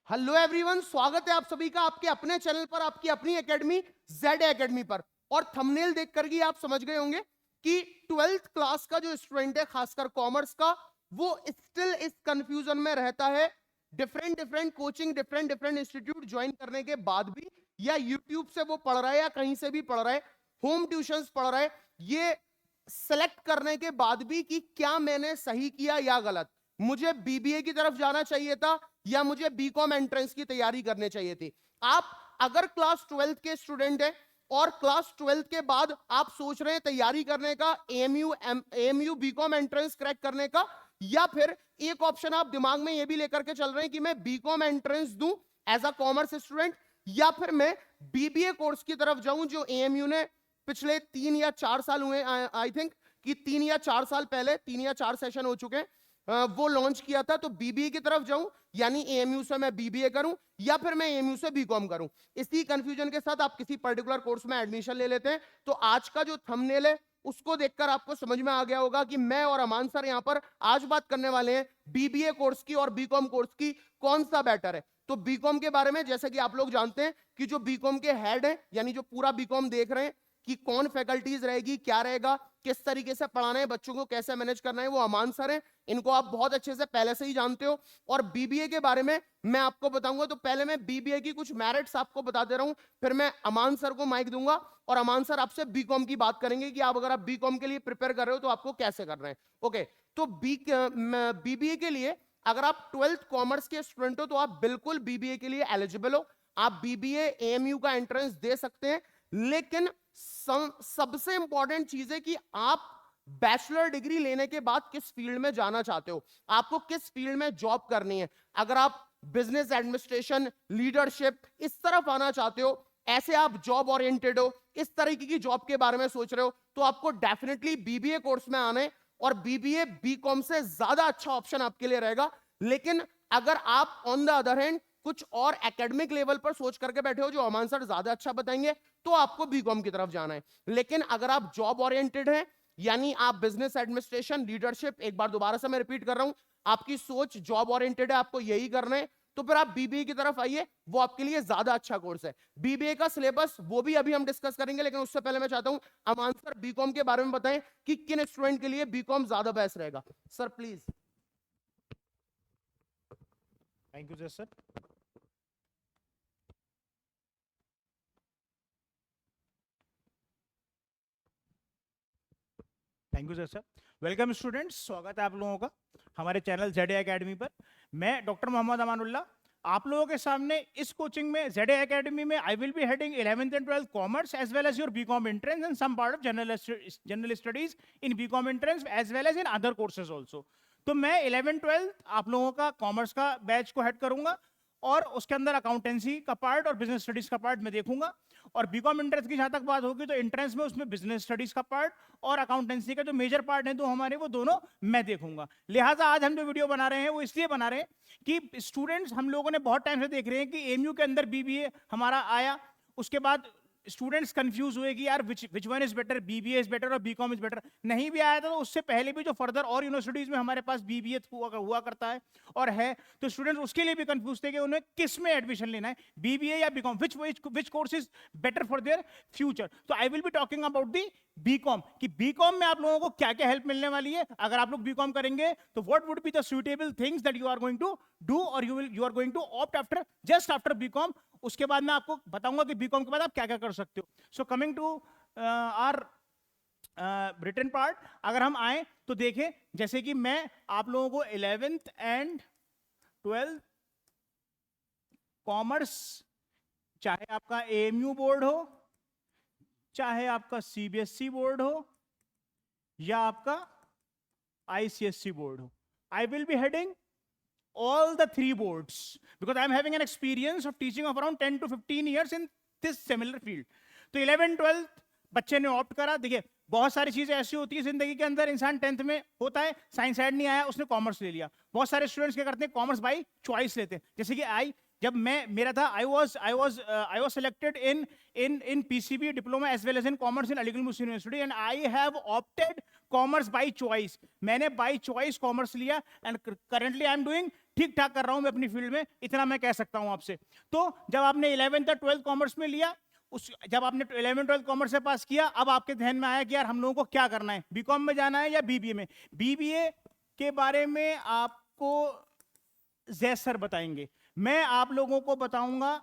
Hello everyone, स्वागत है आप सभी का आपके अपने चैनल पर, आपकी अपनी एकेडमी जेड एकेडमी पर। और थंबनेल देखकर ही आप समझ गए होंगे कि 12th क्लास का जो स्टूडेंट है, खासकर कॉमर्स का, वो स्टिल इस कंफ्यूजन में रहता है। Different coaching, different institute join करने के बाद भी, या यूट्यूब से वो पढ़ रहा है या कहीं से भी पढ़ रहा है, होम ट्यूशंस पढ़ रहा है, ये सेलेक्ट करने के बाद भी कि क्या मैंने सही किया या गलत, मुझे बीबीए की तरफ जाना चाहिए था या मुझे बीकॉम एंट्रेंस की तैयारी करनी चाहिए थी। आप अगर क्लास 12th के स्टूडेंट हैं और क्लास 12th के बाद आप सोच रहे हैं तैयारी करने का एएमयू बीकॉम एंट्रेंस क्रैक करने का, या फिर एक ऑप्शन आप दिमाग में ये भी लेकर के चल रहे हैं कि मैं बीकॉम एंट्रेंस दूं एज अ कॉमर्स स्टूडेंट, या फिर मैं बीबीए कोर्स की तरफ जाऊं जो एएमयू ने पिछले 3 या 4 साल हुए, आई थिंक कि 3 या 4 साल पहले, 3 या 4 सेशन हो चुके हैं, वो लॉन्च किया था। तो बीबीए की तरफ जाऊं यानी एएमयू से मैं बीबीए करूं, या फिर मैं एएमयू से बीकॉम करूं। इसी कंफ्यूजन के साथ आप किसी पर्टिकुलर कोर्स में एडमिशन ले लेते हैं। तो आज का जो थंबनेल है उसको देखकर आपको समझ में आ गया होगा कि मैं और अमान सर यहां पर आज बात करने वाले हैं बीबीए कोर्स की और बीकॉम कोर्स की, कौन सा बेटर है। तो बीकॉम के बारे में, जैसे कि आप लोग जानते हैं कि जो बीकॉम के हेड है, यानी जो पूरा बीकॉम देख रहे हैं कि कौन फैकल्टीज रहेगी, क्या रहेगा, किस तरीके से पढ़ाना है बच्चों को, कैसे मैनेज करना है, वो अमान सर हैं। इनको आप बहुत अच्छे से पहले से ही जानते हो। और बीबीए के बारे में मैं आपको बताऊंगा। तो पहले मैं बीबीए की कुछ मेरिट्स आपको बता दे रहा हूं, फिर मैं अमान सर को माइक दूंगा और अमान सर आपसे बीकॉम की बात करेंगे कि आप अगर आप बीकॉम के लिए प्रिपेयर कर रहे हो तो आपको कैसे करना है। ओके, तो बीबीए के लिए अगर आप 12th कॉमर्स के स्टूडेंट हो तो आप बिल्कुल बीबीए के लिए एलिजिबल हो। आप बीबीए एएमयू का एंट्रेंस दे सकते हैं, लेकिन सबसे इंपॉर्टेंट चीज है कि आप बैचलर डिग्री लेने के बाद किस फील्ड में जाना चाहते हो, आपको किस फील्ड में जॉब करनी है। अगर आप बिजनेस एडमिनिस्ट्रेशन, लीडरशिप, इस तरफ आना चाहते हो, ऐसे आप जॉब ओरिएंटेड हो, इस तरीके की जॉब के बारे में सोच रहे हो, तो आपको डेफिनेटली बीबीए कोर्स में आना है। और बीबीए बीकॉम से ज्यादा अच्छा ऑप्शन आपके लिए रहेगा। लेकिन अगर आप ऑन द अदर हैंड कुछ और एकेडमिक लेवल पर सोच करके बैठे हो जो अमान सर ज्यादा अच्छा बताएंगे, तो आपको बीकॉम की तरफ जाना है। लेकिन अगर आप जॉब ओरिएंटेड हैं, यानी आप बिजनेस एडमिनिस्ट्रेशन, लीडरशिप, एक बार दोबारा से मैं रिपीट कर रहा हूं, आपकी सोच जॉब ओरिएंटेड है, आपको यही करना है, तो फिर आप बीबीए की तरफ आइए, वो आपके लिए ज्यादा अच्छा कोर्स है। बीबीए का सिलेबस वो भी अभी हम डिस्कस करेंगे, लेकिन उससे पहले मैं चाहता हूं अमान सर बीकॉम के बारे में बताएं कि किन स्टूडेंट के लिए बीकॉम ज्यादा बेस्ट रहेगा। Sir please. Thank you sir. Thank you sir. Welcome students, स्वागत है आप लोगों का हमारे चैनल जेड एकेडमी पर। मैं डॉक्टर मोहम्मद अमानुल्लाह आप लोगों के सामने इस कोचिंग में जेड एकेडमी में I will be heading 11th and 12th commerce as well as your BCom entrance and some part of general studies in BCom entrance as well as in other courses also. तो मैं 11th 12th आप लोगों का commerce का batch को head करूंगा और उसके अंदर अकाउंटेंसी का पार्ट और बिजनेस स्टडीज का पार्ट मैं देखूंगा। और बीकॉम एंट्रेंस की जहां तक बात होगी तो एंट्रेंस में उसमें बिजनेस स्टडीज का पार्ट और अकाउंटेंसी का जो मेजर पार्ट है, दो हमारे, वो दोनों मैं देखूंगा। लिहाजा आज हम जो वीडियो बना रहे हैं वो इसलिए बना रहे हैं कि स्टूडेंट्स हम लोगों ने बहुत टाइम से देख रहे हैं कि एएमयू के अंदर बीबीए हमारा आया, उसके बाद स्टूडेंट्स कंफ्यूज हुए कि यार which one is better, BBA is better और बीकॉम इज बेटर। नहीं भी आया था तो उससे पहले भी जो फर्दर और यूनिवर्सिटीज में हमारे पास बीबीए हुआ करता है और है, तो स्टूडेंट्स उसके लिए भी कंफ्यूज थे कि उन्हें किस में एडमिशन लेना है, बीबीए या BCom, which course is better for their future. तो I will be talking about the BCom कि बीकॉम में आप लोगों को क्या क्या हेल्प मिलने वाली है अगर आप लोग बीकॉम करेंगे, तो what would be the suitable things that you are going to do और you are going to opt after just after BCom. उसके बाद मैं आपको बताऊंगा कि बीकॉम के बाद आप क्या क्या कर सकते हो। So coming to our written part, अगर हम आए तो देखें जैसे कि मैं आप लोगों को 11th and 12th कॉमर्स, चाहे आपका एएमयू बोर्ड हो, चाहे आपका सीबीएसई बोर्ड हो या आपका आईसीएसई बोर्ड हो, आई will be heading all the three boards because I am having an experience of teaching of around 10 to 15 years in this similar field. तो 11 12 बच्चे ने ऑप्ट करा। देखिए बहुत सारी चीजें ऐसी होती है जिंदगी के अंदर, इंसान 10th में होता है, साइंस साइड नहीं आया, उसने कॉमर्स ले लिया। बहुत सारे स्टूडेंट्स क्या करते हैं, कॉमर्स बाई चॉइस लेते हैं, जैसे कि आई जब मैं मेरा था I was selected in PCB diploma as well as in commerce in Aligarh Muslim university and I have opted commerce by choice. मैंने बाय चॉइस कॉमर्स लिया and currently I am doing ठीक ठाक कर रहा हूं मैं अपनी फील्ड में, इतना मैं कह सकता हूं आपसे. तो जब आपने 11th और 12th कॉमर्स में लिया, जब आपने 11th 12th कॉमर्स से पास किया, अब आपके ध्यान में आया कि यार हम लोगों को क्या करना है, बीकॉम में जाना है या बीबीए में. बीबीए के बारे में आपको जैद सर बताएंगे, मैं आप लोगों को बताऊंगा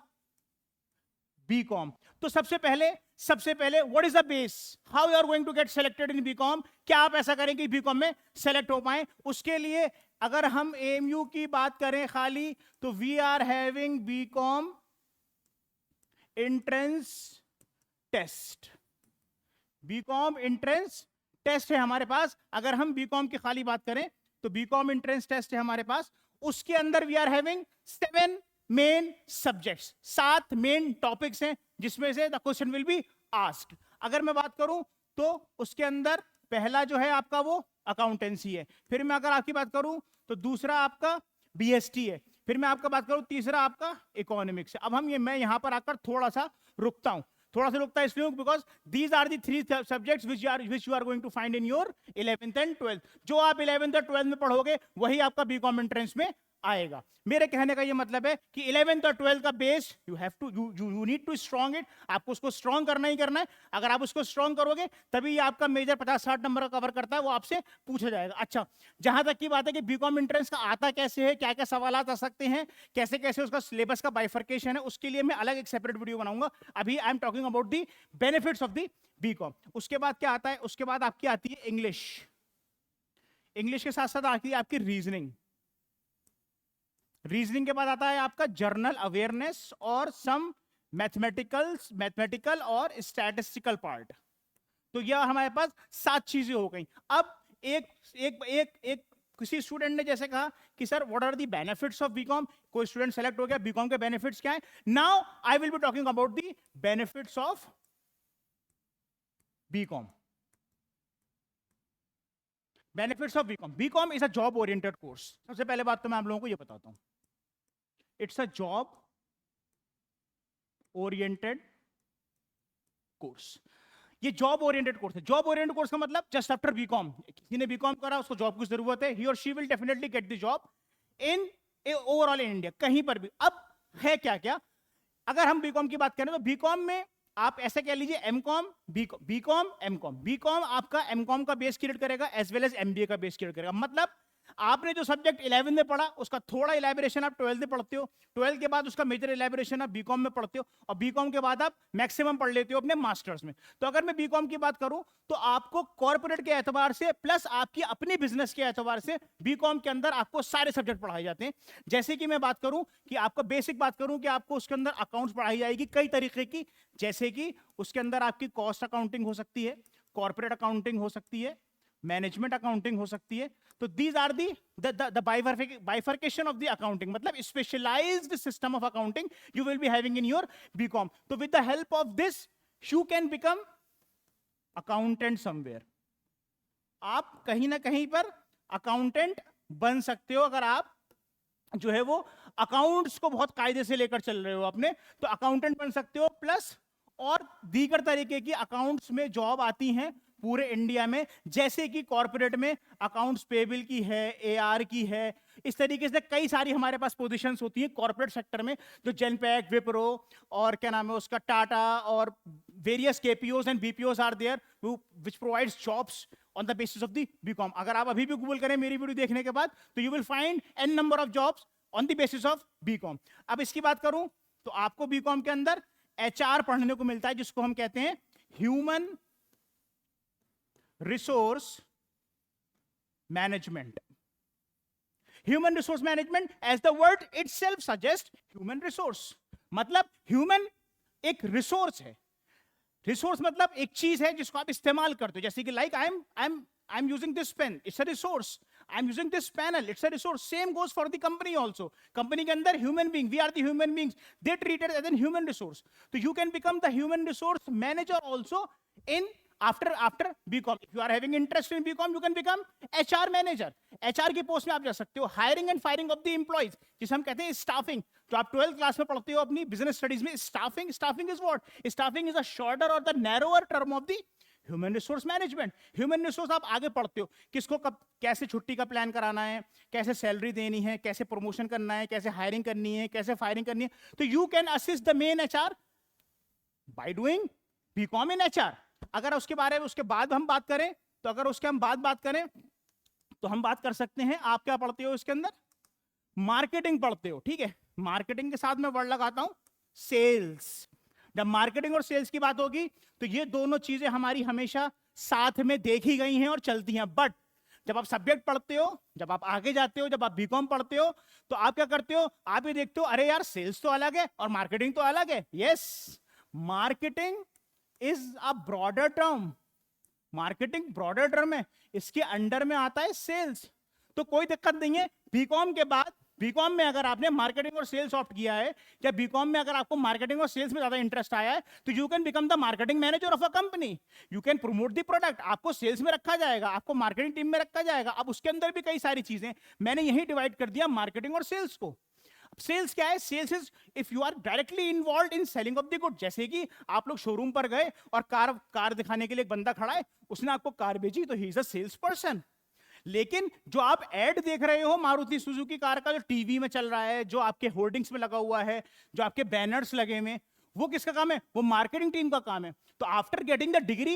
बीकॉम. तो सबसे पहले what is the base, how you are going to get selected in BCom, क्या आप ऐसा करें कि बीकॉम में सेलेक्ट हो पाए. उसके लिए अगर हम एएमयू की बात करें खाली, तो we are having BCom entrance test. BCom entrance test है हमारे पास. अगर हम बीकॉम की खाली बात करें तो बीकॉम एंट्रेंस टेस्ट है हमारे पास. उसके अंदर we are having 7 main subjects, 7 main topics हैं जिसमें से the question will be asked. अगर मैं बात करूं तो उसके अंदर पहला जो है आपका वो अकाउंटेंसी है. फिर मैं अगर आपकी बात करूं तो दूसरा आपका बीएसटी है. फिर मैं आपका बात करूं तीसरा आपका इकोनॉमिक्स है. अब मैं यहां पर आकर थोड़ा सा रुकता हूं. इसलिए because these are the 3 subjects which you are going to find in your 11th and 12th. जो आप 11th और 12th में पढ़ोगे वही आपका बीकॉम एंट्रेंस में आएगा. मेरे कहने का ये मतलब है कि 11th और 12th का base you need to strong it. आपको उसको स्ट्रॉन्ग करना ही करना है. अगर आप उसको स्ट्रॉन्ग करोगे तभी ये आपका मेजर 50-60 नंबर का कवर करता है, वो आपसे पूछा जाएगा. अच्छा, जहां तक की बात है कि बीकॉम एंट्रेंस का आता कैसे है, क्या क्या सवाल आ सकते हैं, कैसे कैसे उसका सिलेबस का बाइफर्केशन है, उसके लिए मैं अलग एक सेपरेट वीडियो बनाऊंगा. अभी I am talking about the benefits of the BCom. उसके बाद क्या आता है, उसके बाद आपकी आती है इंग्लिश. इंग्लिश के साथ साथ आती है आपकी रीजनिंग. रीजनिंग के बाद आता है आपका जर्नल अवेयरनेस और सम मैथमेटिकल और स्टैटिस्टिकल पार्ट. तो यह हमारे पास 7 चीजें हो गई. अब एक किसी स्टूडेंट ने जैसे कहा कि sir what are the benefits of BCom. कोई स्टूडेंट सेलेक्ट हो गया, बीकॉम के बेनिफिट्स क्या है. Now I will be talking about the benefits of BCom. Benefits of BCom. BCom is a job oriented course. सबसे पहले बात तो मैं आप लोगों को ये बताता हूं, it's a job oriented course. ये जॉब ओरिएंटेड कोर्स है. जॉब ओरिएंटेड कोर्स का मतलब जस्ट आफ्टर बीकॉम, किसी ने बीकॉम करा उसको जॉब की जरूरत है, ही और she will definitely get the job in overall in India, कहीं पर भी. अब है क्या क्या, अगर हम बीकॉम की बात करें तो बीकॉम में आप ऐसे कह लीजिए एमकॉम बीकॉम एमकॉम. बीकॉम आपका एमकॉम का बेस क्रिएट करेगा एज वेल एज एमबीए का बेस क्रिएट करेगा. मतलब आपने जो सब्जेक्ट 11 में पढ़ा उसका थोड़ा इलेबोरेशन आप 12 में पढ़ते हो, 12 के बाद उसका मेजर इलेबोरेशन आप बीकॉम में पढ़ते हो, और बीकॉम के बाद आप मैक्सिमम पढ़ लेते हो अपने मास्टर्स में. तो अगर मैं बीकॉम की बात करूं तो आपको कॉर्पोरेट के एतबार से प्लस आपकी अपने बिजनेस के एतबार से बीकॉम के अंदर आपको सारे सब्जेक्ट पढ़ाए जाते हैं. जैसे कि मैं बात करूं कि आपको बेसिक बात करूं कि आपको उसके अंदर अकाउंट्स पढ़ाई जाएगी कई तरीके की. जैसे कि उसके अंदर आपकी कॉस्ट अकाउंटिंग हो सकती है, कॉर्पोरेट अकाउंटिंग हो सकती है, मैनेजमेंट अकाउंटिंग हो सकती है. तो these are the bifurcation of the accounting, मतलब specialised system of accounting you will be having in your BCom. तो with the help of this you can become accountant somewhere. आप कहीं ना कहीं पर अकाउंटेंट बन सकते हो अगर आप जो है वो अकाउंट्स को बहुत कायदे से लेकर चल रहे हो अपने, तो अकाउंटेंट बन सकते हो. प्लस और दीगर तरीके की अकाउंट्स में जॉब आती हैं पूरे इंडिया में, जैसे कि कॉर्पोरेट में अकाउंट्स पेबल की है, एआर की है. इस तरीके से कई सारी हमारे पास पोजीशंस होती हैं कॉर्पोरेट सेक्टर में, जो जेनपैक, विप्रो और क्या नाम है उसका टाटा और various KPOs and BPOs are there which provides jobs on the basis of the BCom. अगर आप अभी भी गूगल करें मेरी वीडियो देखने के बाद तो you will find an number of jobs on the basis of BCom. अब इसकी बात करूं तो आपको बीकॉम के अंदर एचआर पढ़ने को मिलता है, जिसको हम कहते हैं human resource management. Human resource management as the word itself suggest human resource, मतलब ह्यूमन एक रिसोर्स है. रिसोर्स मतलब एक चीज है जिसको आप इस्तेमाल करते हो. जैसे कि like I am using this pen, it's a resource. I am using this panel, it's a resource. Same goes for the company also. Company के अंदर human being, we are the human beings, they treated as an human resource. तो you can become the human resource manager also in after BCom if you are having interest in BCom you can become HR manager. HR की post में आप जा सकते हो। Hiring and firing of the employees, जिसे हम कहते हैं स्टाफिंग, जो आप 12th क्लास में पढ़ते हो अपनी बिजनेस स्टडीज में। Staffing is what? Staffing is a shorter और the narrower term of the human resource management. Human resource आप आगे पढ़ते हो, किसको कब कैसे छुट्टी का प्लान कराना है, कैसे सैलरी देनी है, कैसे प्रमोशन करना है, कैसे हायरिंग करनी है, कैसे फायरिंग करनी है। तो you can assist the main HR by doing BCom in HR. अगर उसके बारे में उसके बाद हम बात करें, तो अगर उसके हम बात करें तो हम बात कर सकते हैं, आप क्या पढ़ते हो इसके अंदर? मार्केटिंग पढ़ते हो, ठीक है। मार्केटिंग के साथ मैं वर्ड लगाता हूं सेल्स। जब मार्केटिंग और सेल्स की बात होगी तो ये दोनों चीजें हमारी हमेशा साथ में देखी गई हैं और चलती हैं। बट जब आप सब्जेक्ट पढ़ते हो, जब आप आगे जाते हो, जब आप बीकॉम पढ़ते हो, तो आप क्या करते हो? आप ये देखते हो, अरे यार सेल्स तो अलग है और मार्केटिंग तो अलग है। Yes, marketing is a broader term. Marketing broader term है, इसके अंडर में आता है सेल्स। तो कोई दिक्कत नहीं है। बीकॉम के बाद, बीकॉम में अगर आपने मार्केटिंग और सेल्स ऑप्ट किया है, या बीकॉम में अगर आपको मार्केटिंग और सेल्स में ज्यादा इंटरेस्ट आया है, तो you can become the marketing manager of a company. You can promote the product. आपको सेल्स में रखा जाएगा, आपको मार्केटिंग टीम में रखा जाएगा। अब उसके अंदर भी कई सारी चीजें मैंने यही डिवाइड कर दिया, मार्केटिंग और सेल्स को। सेल्स क्या है? Sales is if you are directly involve in selling of the good. जैसे कि आप लोग शोरूम पर गए और कार दिखाने के लिए एक बंदा खड़ा है, उसने आपको कार भेजी, तो he is a sales person. लेकिन जो आप एड देख रहे हो मारुति सुजुकी कार का, जो टीवी में चल रहा है, जो आपके होर्डिंग्स में लगा हुआ है, जो आपके बैनर्स लगे हुए, वो किसका काम है? वो मार्केटिंग टीम का काम है। तो after getting the degree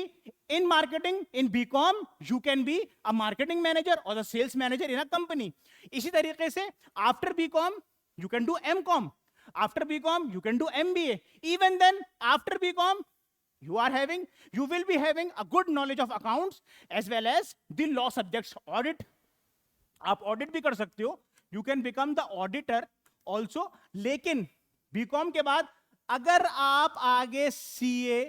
in marketing in BCom, you can be a marketing manager और the sales manager in a company. इसी तरीके से after BCom you can do MCOM. After BCom you can do MBA. Even then after BCom you will be having a good knowledge of accounts as well as the law subjects. Audit, आप audit भी कर सकते हो, you can become the auditor also. लेकिन BCom के बाद अगर आप आगे CA,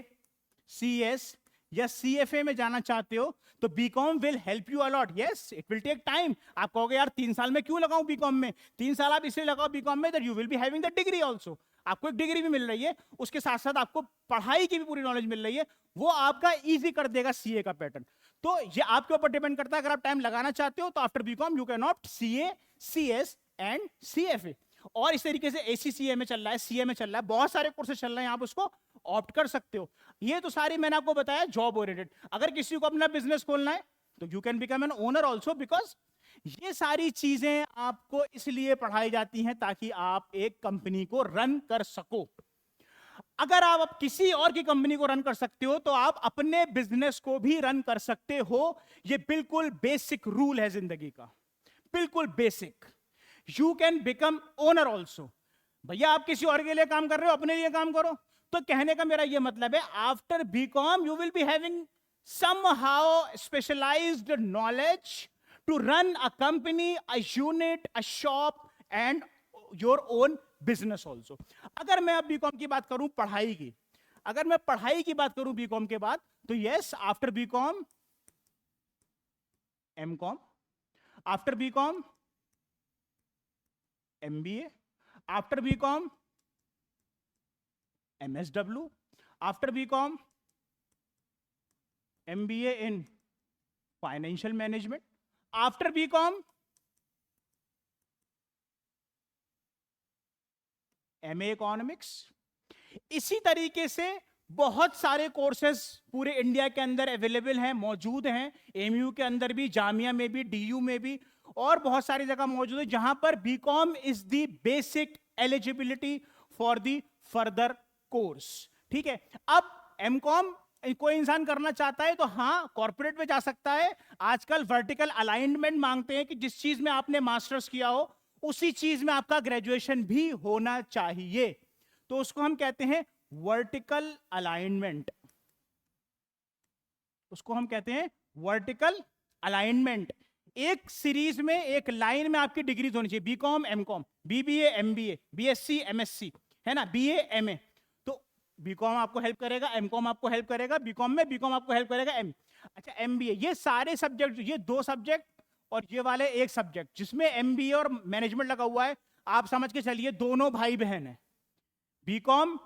CS या CFA में जाना चाहते हो, तो BCom will help you a lot. Yes, it will take time. आप कहोगे यार 3 साल में क्यों लगाऊं बीकॉम में? 3 साल आप इसलिए लगाओ बीकॉम में that you will be having the degree also. आपको एक डिग्री भी मिल रही है, उसके साथ साथ आपको पढ़ाई की भी पूरी नॉलेज मिल रही है। वो आपका इजी कर देगा सीए का पैटर्न। तो ये आपके ऊपर डिपेंड करता है। अगर आप टाइम लगाना चाहते हो तो after BCom you can opt CA, CS and CFA. और इस तरीके से एसीसीए में चल रहा है, सीए में चल रहा है, बहुत सारे कोर्सेज चल रहे हैं, आप उसको ऑप्ट कर सकते हो। ये तो सारी मैंने आपको बताया जॉब ओरिएंटेड। अगर किसी को अपना बिजनेस खोलना है तो you can become an owner also, because ये सारी चीजें आपको इसलिए पढ़ाई जाती हैं ताकि आप एक कंपनी को रन कर सको। अगर आप अब किसी और की कंपनी को रन कर सकते हो तो आप अपने बिजनेस को भी रन कर सकते हो। ये बिल्कुल बेसिक रूल है जिंदगी का, बिल्कुल basic. You can become owner also. भैया आप किसी और के लिए काम कर रहे हो, अपने लिए काम करो। तो कहने का मेरा यह मतलब है, after BCom you will be having somehow specialized knowledge to run a company, a unit, a shop and your own business also. अगर मैं अब बीकॉम की बात करूं पढ़ाई की, अगर मैं पढ़ाई की बात करूं बीकॉम के बाद, तो yes, after BCom MCom, after BCom MBA, after BCom MSW, after BCom MBA in financial management, after BCom MA economics। इसी तरीके से बहुत सारे कोर्सेज पूरे इंडिया के अंदर अवेलेबल हैं, मौजूद हैं। एमयू के अंदर भी, जामिया में भी, डीयू में भी, और बहुत सारी जगह मौजूद है जहां पर BCom is the basic eligibility for the further course. ठीक है, अब एमकॉम कोई इंसान करना चाहता है तो हाँ, कॉर्पोरेट में जा सकता है। आजकल वर्टिकल अलाइनमेंट मांगते हैं कि जिस चीज में आपने मास्टर्स किया हो उसी चीज में आपका ग्रेजुएशन भी होना चाहिए। तो उसको हम कहते हैं वर्टिकल अलाइनमेंट, उसको हम कहते हैं वर्टिकल अलाइनमेंट। एक सीरीज में, एक लाइन में आपकी डिग्रीज होनी चाहिए, BCom, MCom, BBA, MBA, BSc, MSc, है ना, बीए, एमए। बीकॉम आपको हेल्प करेगा, एमकॉम आपको हेल्प करेगा बीकॉम में, बीकॉम आपको हेल्प करेगा अच्छा एमबीए। ये सारे सब्जेक्ट, ये 2 सब्जेक्ट और ये वाले 1 सब्जेक्ट, जिसमें एमबीए और मैनेजमेंट लगा हुआ है, आप समझ के चलिए दोनों भाई बहन है। बीकॉम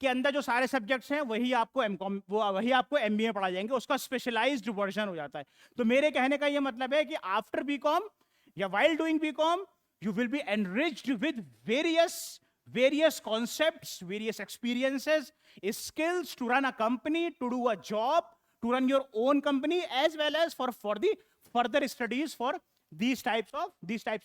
के अंदर जो सारे सब्जेक्ट्स हैं वही आपको एमकॉम वही आपको एमबीए पढ़ा जाएंगे, उसका स्पेशलाइज्ड वर्जन हो जाता है। तो मेरे कहने का ये मतलब है कि आफ्टर बीकॉम या while doing BCom you will be enriched with various concepts, various experiences, skills to run a company, to do a job, to run your own company, as well as for the further studies for these types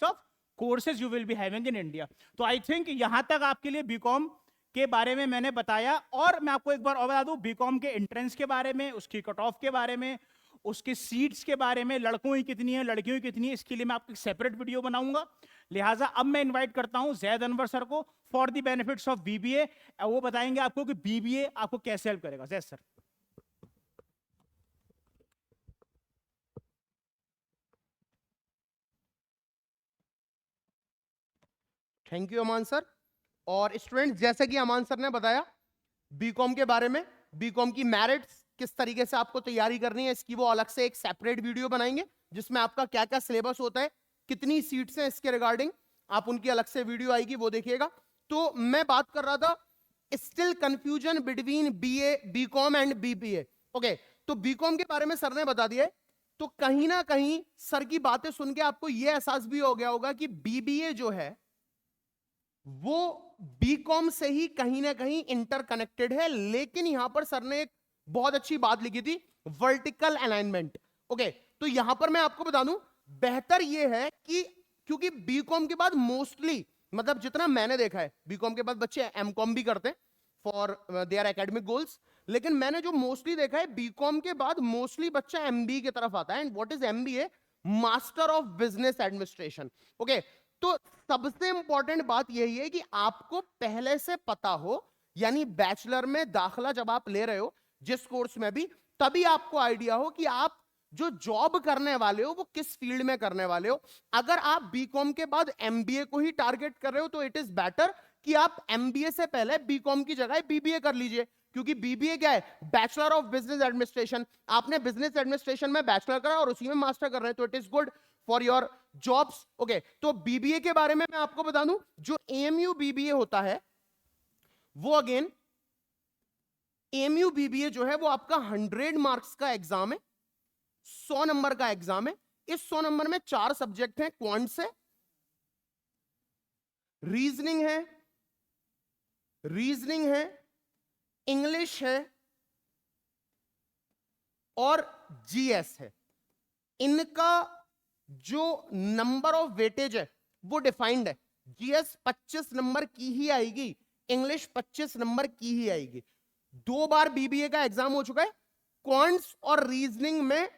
of courses you will be having in India. तो I think यहाँ तक आपके लिए BCom के बारे में मैंने बताया। और मैं आपको एक बार और बता दूं बीकॉम के एंट्रेंस के बारे में, उसकी कट ऑफ के बारे में, उसके सीट्स के बारे में, लड़कों की कितनी है लड़कियों की कितनी है, इसके लिए मैं आपको एक सेपरेट वीडियो बनाऊंगा। लिहाजा अब मैं इनवाइट करता हूं जैद अनवर सर को for the benefits of BBA. वो बताएंगे आपको कि बीबीए आपको कैसे हेल्प करेगा। Zaid sir. Thank you Aman sir. और स्टूडेंट्स, जैसे कि अमान सर ने बताया बीकॉम के बारे में, बीकॉम की मेरिट्स किस तरीके से आपको तैयारी करनी है, इसकी वो अलग से एक सेपरेट वीडियो बनाएंगे जिसमें आपका क्या क्या सिलेबस होता है, कितनी सीट्स हैं, इसके रिगार्डिंग आप उनकी अलग से वीडियो आएगी, वो देखिएगा। तो मैं बात कर रहा था still confusion between BA, BCom and BBA. Okay, तो बीकॉम के बारे में सर ने बता दिया है, तो कहीं ना कहीं सर की बातें सुन के आपको यह एहसास भी हो गया होगा कि बीबीए जो है वो बीकॉम से ही कहीं ना कहीं इंटरकनेक्टेड है। लेकिन यहां पर सर ने एक बहुत अच्छी बात लिखी थी, वर्टिकल अलाइनमेंट। ओके, तो यहां पर मैं आपको बता दूं, बेहतर यह है कि क्योंकि बीकॉम के बाद मोस्टली, मतलब जितना मैंने देखा है, बीकॉम के बाद बच्चे एमकॉम भी करते हैं फॉर देयर एकेडमिक गोल्स, लेकिन मैंने जो मोस्टली देखा है बीकॉम के बाद मोस्टली बच्चा एमबीए की तरफ आता है। And what is MBA? Master of business administration. Okay, तो सबसे इंपॉर्टेंट बात यही है कि आपको पहले से पता हो, यानी बैचलर में दाखला जब आप ले रहे हो जिस कोर्स में भी, तभी आपको आइडिया हो कि आप जो जॉब करने वाले हो वो किस फील्ड में करने वाले हो। अगर आप बीकॉम के बाद एमबीए को ही टारगेट कर रहे हो तो इट इज बेटर कि आप एमबीए से पहले बीकॉम की जगह बीबीए कर लीजिए, क्योंकि बीबीए क्या है? Bachelor of business administration. आपने बिजनेस एडमिनिस्ट्रेशन में बैचलर करा और उसी में मास्टर कर रहे हैं, तो it is good for your jobs. Okay, तो बीबीए के बारे में मैं आपको बता दूं, जो एएमयू बीबीए होता है वो अगेन एएमयू बीबीए जो है वो आपका 100 मार्क्स का एग्जाम है, 100 नंबर का एग्जाम है। इस 100 नंबर में 4 सब्जेक्ट हैं, क्वांट्स है, रीजनिंग है, इंग्लिश है और जीएस है। इनका जो नंबर ऑफ वेटेज है वो डिफाइंड है। जीएस 25 नंबर की ही आएगी, इंग्लिश 25 नंबर की ही आएगी। 2 बार बीबीए का एग्जाम हो चुका है। क्वांट्स और रीजनिंग में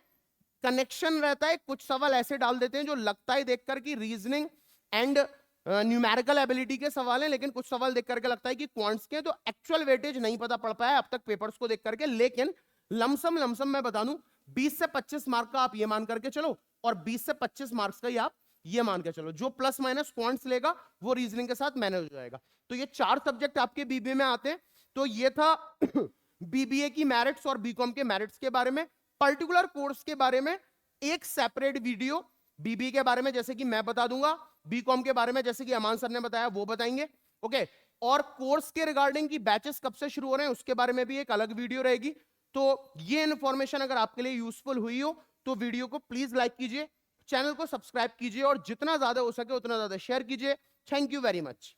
कनेक्शन रहता है, कुछ सवाल ऐसे डाल देते हैं जो लगता है देखकर कि रीजनिंग एंड न्यूमेरिकल एबिलिटी के सवाल हैं, लेकिन कुछ सवाल देख करके लगता है कि क्वांट्स के। तो एक्चुअल वेटेज नहीं पता पड़ पाया अब तक पेपर्स को देख करके, लेकिन लमसम मैं बता दूं 20 से 25 मार्क का आप ये मान करके चलो और 20 से 25 मार्क्स का ही आप ये मान के चलो। जो प्लस माइनस क्वांट्स लेगा वो रीजनिंग के साथ मैनेज हो जाएगा। तो ये 4 सब्जेक्ट आपके बीबीए में आते हैं। तो ये था बीबीए की मेरिट्स और बीकॉम के मेरिट्स के बारे में। पर्टिकुलर कोर्स के बारे में एक सेपरेट वीडियो बीबीए के बारे में जैसे कि मैं बता दूंगा, बीकॉम के बारे में जैसे कि अमान सर ने बताया वो बताएंगे। ओके, और कोर्स के रिगार्डिंग की बैचेस कब से शुरू हो रहे हैं उसके बारे में भी एक अलग वीडियो रहेगी। तो ये इंफॉर्मेशन अगर आपके लिए यूजफुल हुई हो तो वीडियो को प्लीज लाइक कीजिए, चैनल को सब्सक्राइब कीजिए और जितना ज्यादा हो सके उतना ज्यादा शेयर कीजिए। Thank you very much.